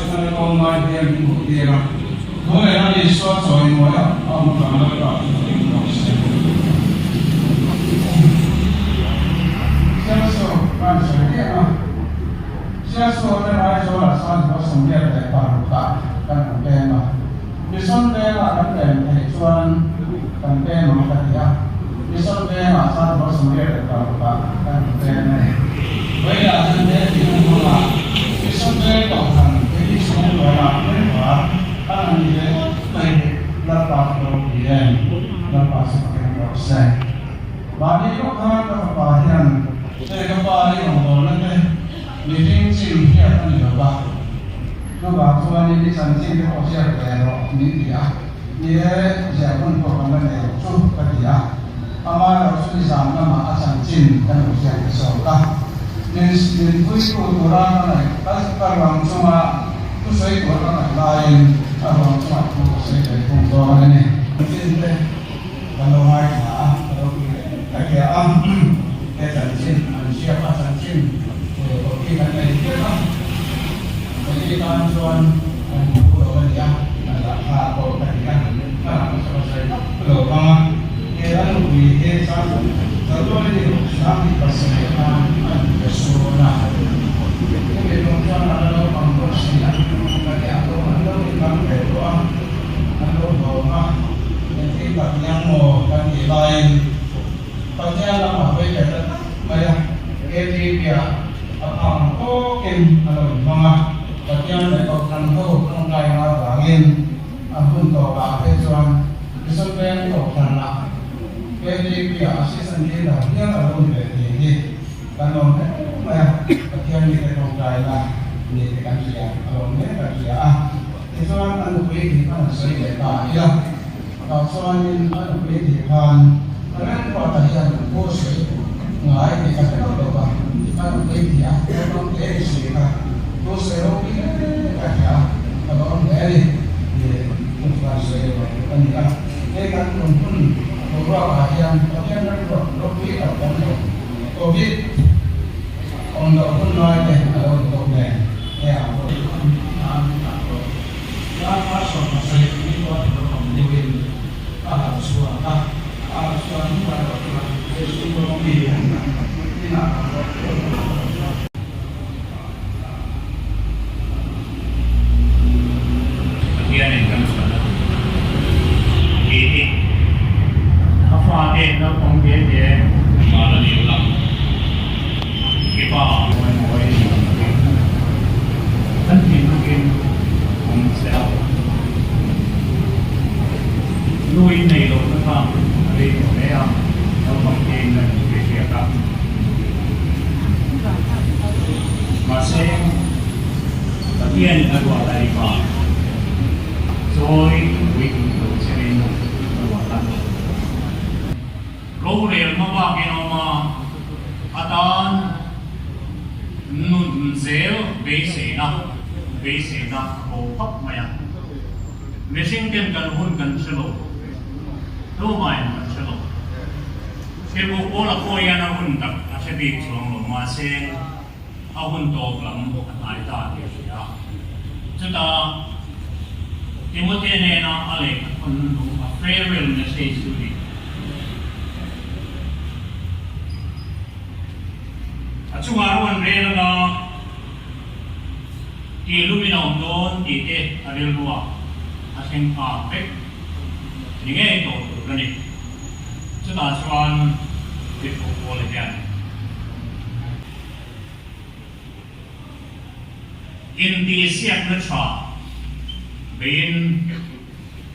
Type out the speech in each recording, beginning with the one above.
sana ko mai dia mu dia na ho ya ni so so ni mo ya am ka na ka so ban sa dia na so na ai so la san ko som dia ta pa ta kan te ma ni son te la kan te te chuan kan te no ka dia ni son te la san ko som dia ta pa kan te ne vậy là thân thế thì không là cái sân thế cộng thành cái sân gọi là cái quả ăn như thế này là tạo đầu gì đây là tạo sự kiện đầu xe và đi lúc khác các bà hiền đây các bà đi đồng hồ lên đây đi trên xin hiện anh nhiều bà các bà cho anh đi sân xin cái hồ xe để rồi những gì à như thế sẽ không có vấn đề chút cái gì à ama là suy giảm cái mà sân xin cái hồ xe cái sổ ta nên cuối cùng ra này các bạn chúng ta cứ xây của nó lại các bạn chúng ta cũng xây để cùng to này trên đây còn đâu hai cả đâu cái kia âm cái sản sinh anh chia phát sản sinh rồi có khi là này kia lắm cái tan chuan anh cũng đâu cái gì là hạ cổ cái gì các bạn sẽ xây rồi mà cái đó là vì cái sản rồi tôi đi sáng thì phải xây persona ini mungkin adalah pembersih bagi aku anda bukan berdoa anda berdoa nanti bagi yang mau bagi lain bagi yang lama baik kata maya ini dia apa mungkin kalau mama bagi yang melakukan itu mengkai angin aku tahu apa tuan sesuatu yang nak ini dia asyik sendiri dia kalau ini kalau ya bagian di dalam kailah di dekat dia kalau mereka dia itu kan anu boleh kita sering lepas ya kalau soalnya anu boleh dihan karena kalau yang bos ngai di kata apa anu boleh dia kalau dia sih bos kalau dia kata kalau dia bukan saya kan dia kan pun beberapa yang lebih apa covid untuk pun nói về untuk này ya apa soal saya ini buat pemilihan suara ini pada waktu pemilihan ini bagian yang kan sudah ini apa ada yang pemilihan malah diulang và mọi tất nhiên cũng sẽ nuôi này luôn đó không đi của bé không nó không tiền là việc việc đó mà xem tất nhiên là gọi là đi vào rồi quý cũng sẽ đi gọi là lâu liền mà vào cái nó mà atan nun zel be se na ho pap maya missing ken kan hun kan chelo to mai kan chelo ke bo ola ko ya na hun tak a se bi chong lo ma se a hun to lam ai ta de ya chuta Timothy ne na ale kun a farewell message to the Acumaruan rela na ilumina don ite arilwa asing apek ninge to gani chuta chuan tipo pole yan in the siak na cha bein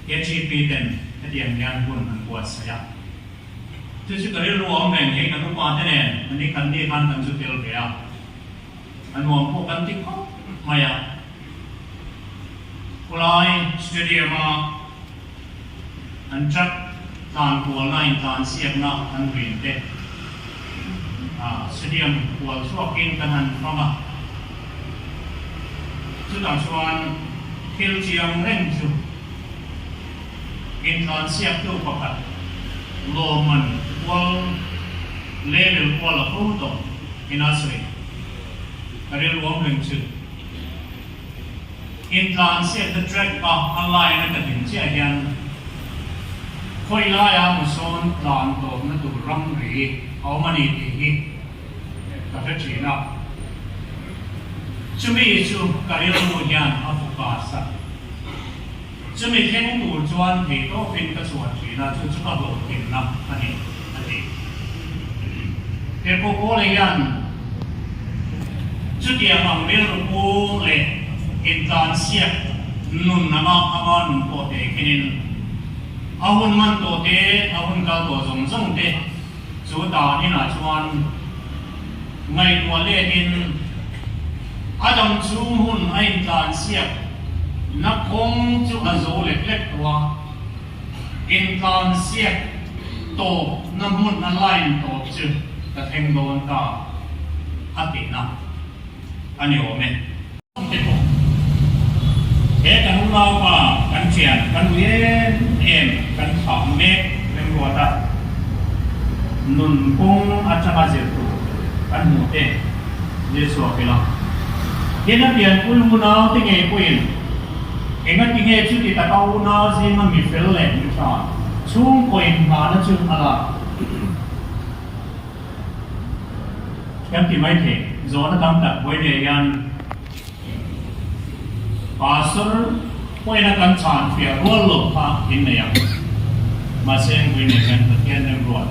HEP ten hadiang yan hun an buat saya tu si kari ruang neng hei kan rupa tenen ani kan di kan kan sutil bea an wang po kan tik ko maya ulai studio ma an chat tan kual lain tan siap na an win te studio kual suakin kan han mama tu tang suan kil chiang reng su in tan siap tu pakat loman wal level wala photo inasri karil wong lengchu in tlan sia the track pa online na kadin sia hian khoi la ya muson tlan to na tu ram ri au mani ti hi ka fe china chumi chu karil mu hian afuka sa chumi theng tu chuan thi to fin ka chuan china chu chu ka lo tin na ani ke ko le hian chu dia mang mel ru le in tlan sia nun nama aman ko te kinin ahun man to te ahun kal to zong zong te chu da ni na chuan ngai nuwa le in adam chu hun ai tlan sia na kong chu azo le lek wa in tlan sia to na mun na line to chu ta theng don ta ati na ani o me thế kan hu lao pa kan chian kan yen em kan thom me lem ro ta nun kong achama je tu kan mu te je so ke la ke na pian ul mu na te nge kuin enga ti nge chu ti ta ka u na ji ma mi fel le mi ta chung kuin ma na chu ala kan ti mai the zo na tam ta voi de yan pastor poi na kan chan fia rol lo pa in ne yang ma sen kuin ne kan ta tian nem ro